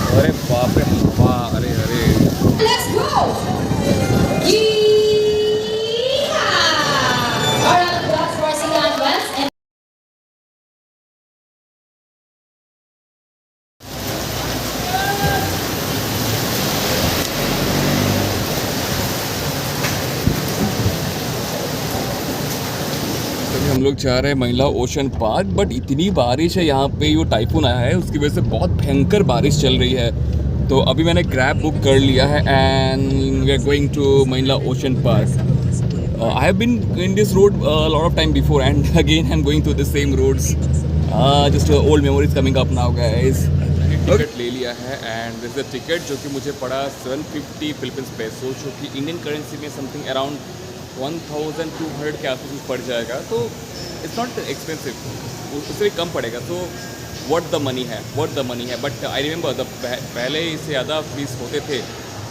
अरे बाप रे, हवा, अरे अरे। Let's go! Yeehaw! Alright, that's for Sigan West. And तो हम लोग जा रहे हैं महिला ओशन पार्क, बट इतनी बारिश है यहाँ पे, जो टाइफून आया है उसकी वजह से बहुत भयंकर बारिश चल रही है। तो अभी मैंने ग्रैब बुक कर लिया है and we are going to महिला ocean park. I have been in this road lot of time before and again I am going to the same roads. Just old memories coming up now guys. Ticket ले लिया है and this the ticket जो कि मुझे पड़ा 750 Philippines peso, जो कि Indian currency में समथिंग अराउंड 1200 के आसपास पड़ जाएगा। तो इट्स नॉट एक्सपेंसिव, उससे भी कम पड़ेगा। तो व्हाट द मनी है, बट आई रिमेंबर पहले इससे ज़्यादा फीस होते थे,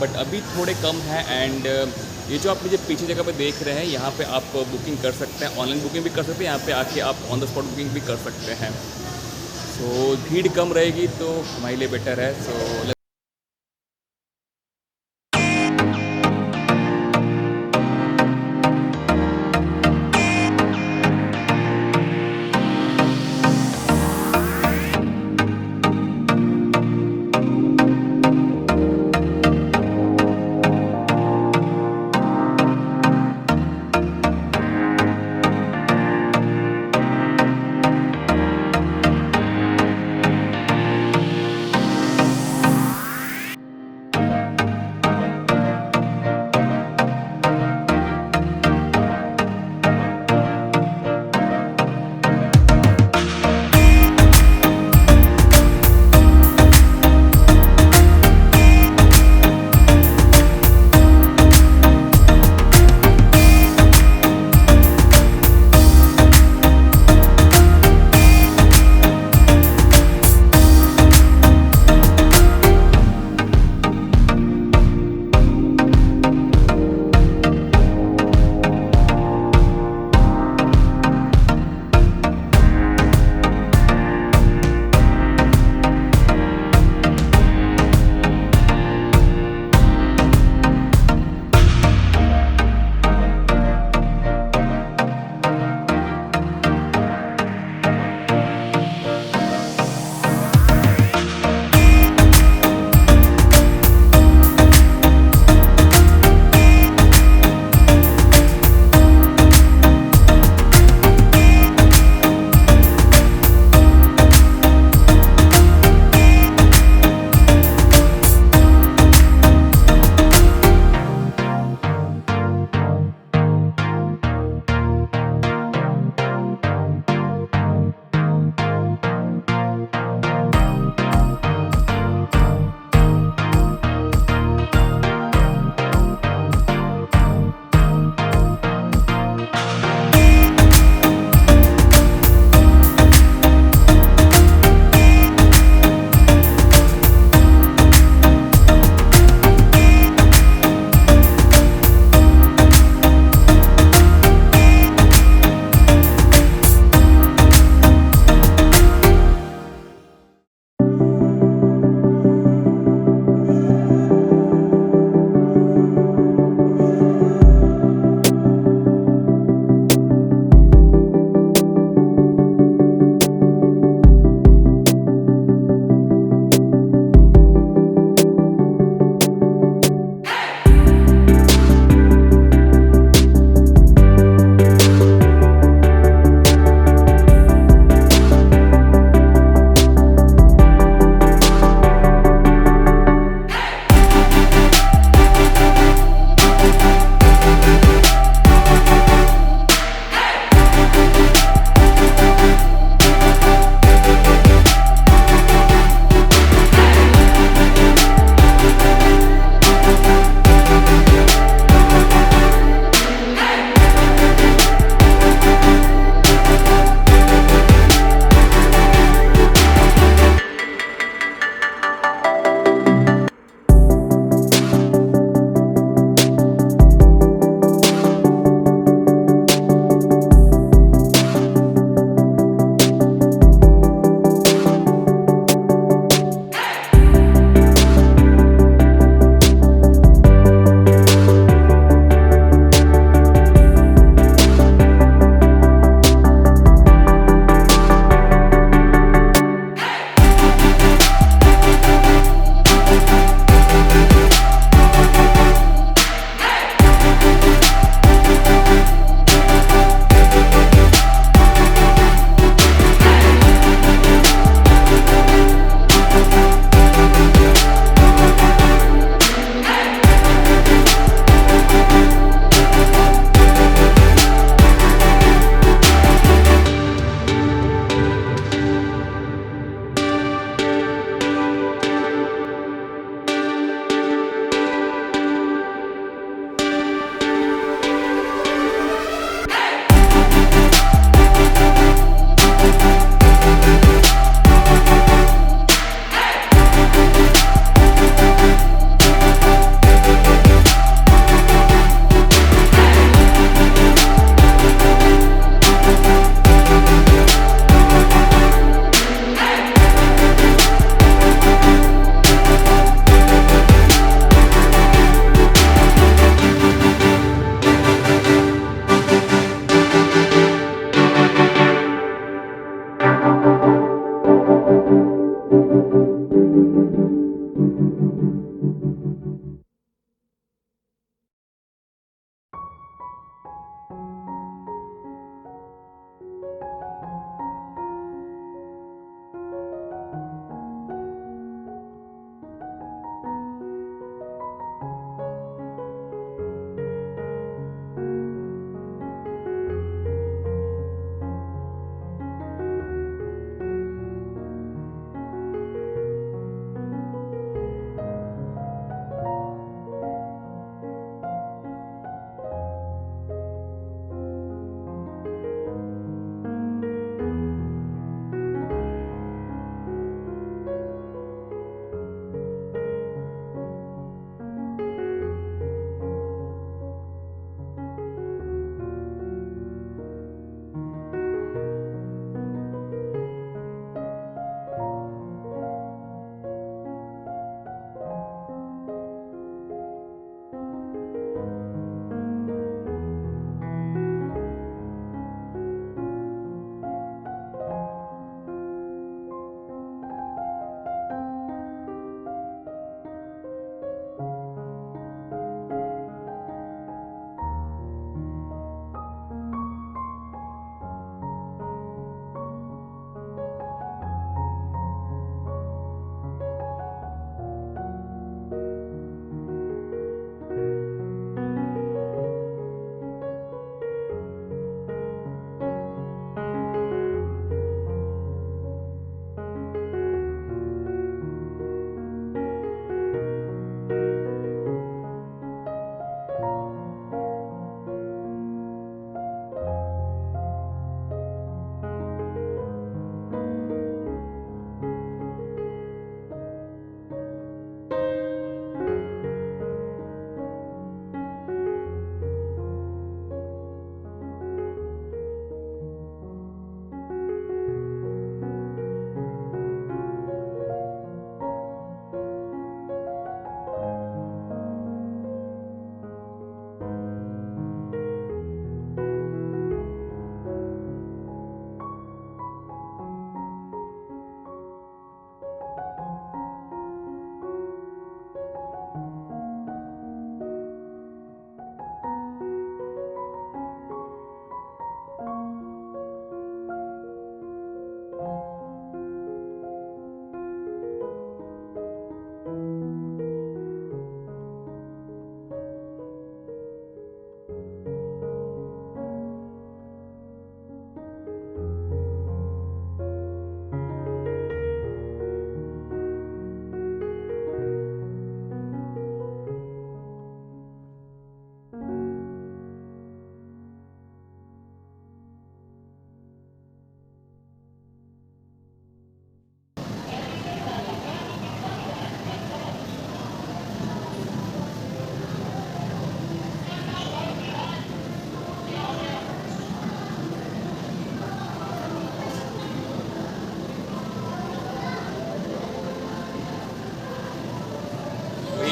बट अभी थोड़े कम है। एंड ये जो आप मुझे पीछे जगह पे देख रहे हैं, यहाँ पे आप बुकिंग कर सकते हैं, ऑनलाइन बुकिंग भी कर सकते हैं, यहाँ पे आके आप ऑन द स्पॉट बुकिंग भी कर सकते हैं। सो भीड़ कम रहेगी तो हमारे लिए बेटर है। सो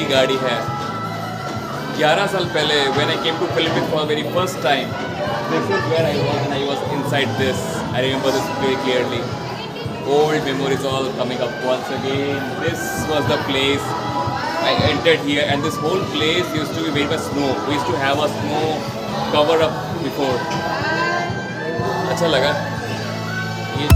गाड़ी है 11 साल पहले when I came to Philippines for the very first time. This is where I was and I was inside this. I remember this very clearly. Old memories all coming up once again. This was the place I entered here, and this whole place used to be made by snow. We used to have a snow cover up before. अच्छा लगा ये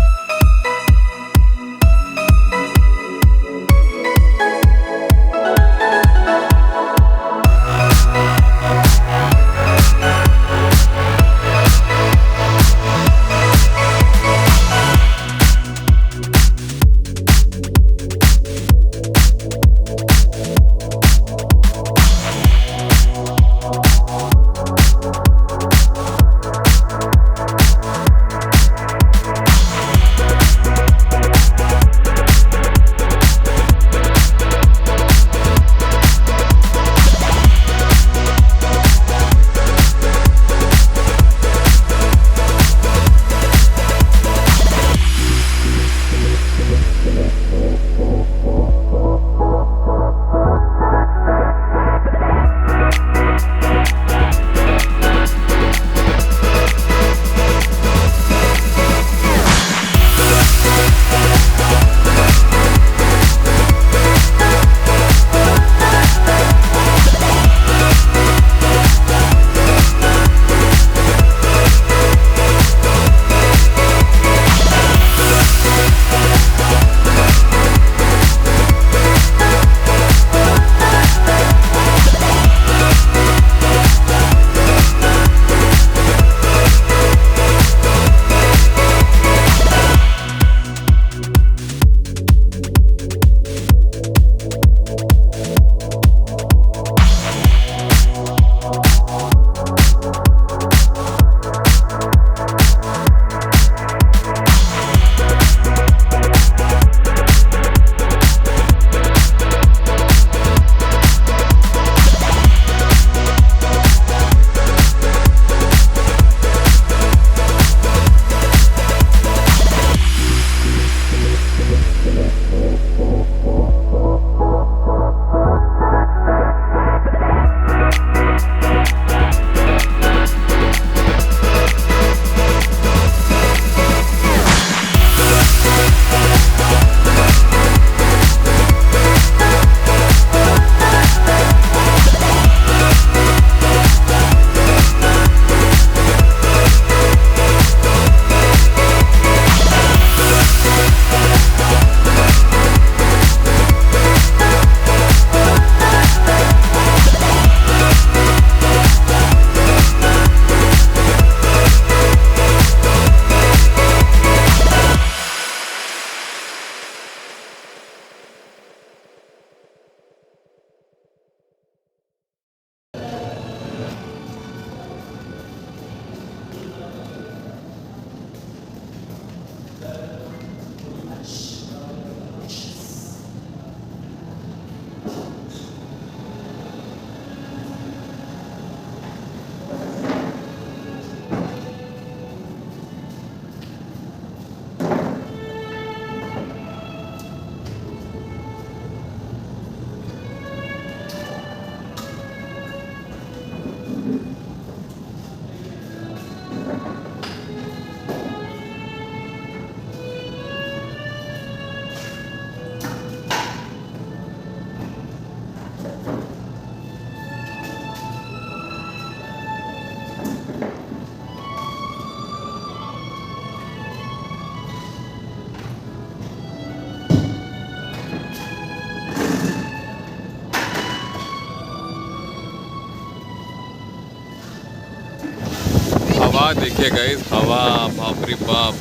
हवा देखिए guys, हवा बाप रे बाप,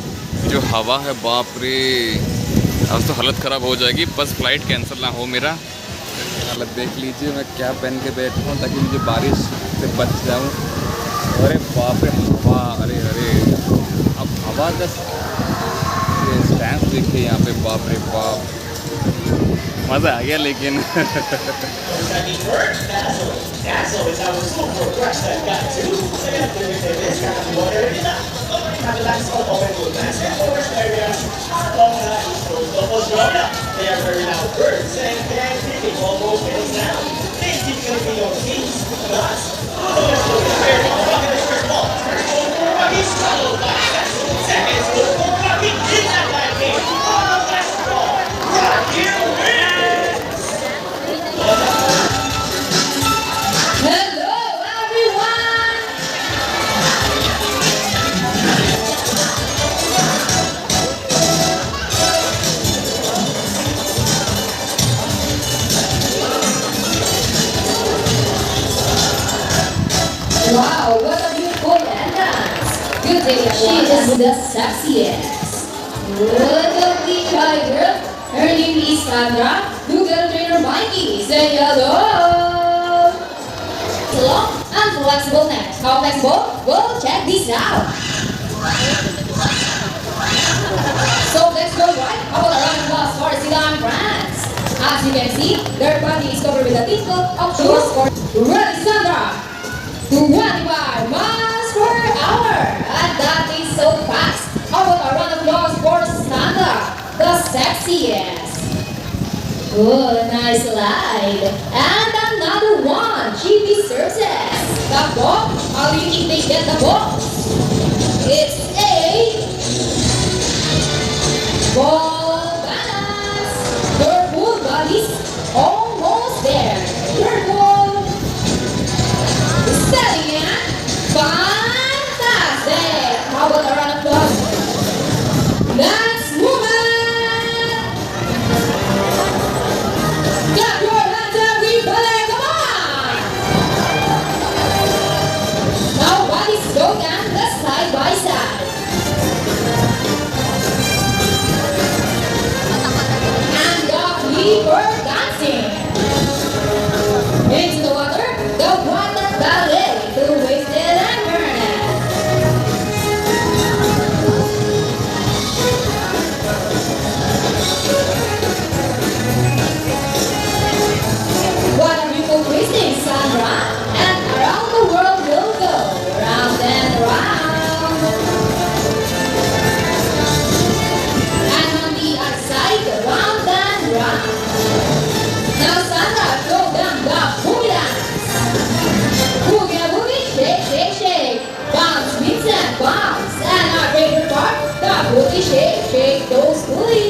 जो हवा है बाप रे, अब तो हालत ख़राब हो जाएगी, बस फ्लाइट कैंसिल ना हो मेरा। हालत देख लीजिए, मैं क्या पहन के बैठा हूँ ताकि मुझे बारिश से बच जाऊँ। अरे बाप रे हवा, अरे अरे, अब हवा का स्टैंड देखिए यहाँ पे, बाप रे बाप, मज़ा आ गया लेकिन। Hello, everyone. Wow, what a beautiful entrance. Good day, everyone. She is the sexiest. Look at the shy girl. Her name is Sandra. Google trainer Mikey. Say hello. Long and flexible neck. How flexible? Well, check this out. So let's go right. How about a round of applause for Sila and friends? As you can see, their body is covered with a tinkle of shoes for Ready, Sandra. 25 miles per hour. And that is so fast. How about a round of applause for Sandra, the sexiest. Oh, nice slide. And another one. She deserves it. The ball. How do you think they get the ball? It's a ball balance. Your full body's almost there. Careful. Steady and fantastic. How about a round of applause? Next woman. Clap your hands, everybody, come on! Now bodies go down the side by side. And the flipper dancing. Into the water, the water ballet, the wasted and burning. What are you for twisting, Sandra? And around the world we'll go, round and round. And on the other side, round and round. Now Sandra, throw down the boogie dance. Boogie boogie, shake, shake, shake. Bounce, mix and bounce. And our favorite part, the boogie shake, shake those booties.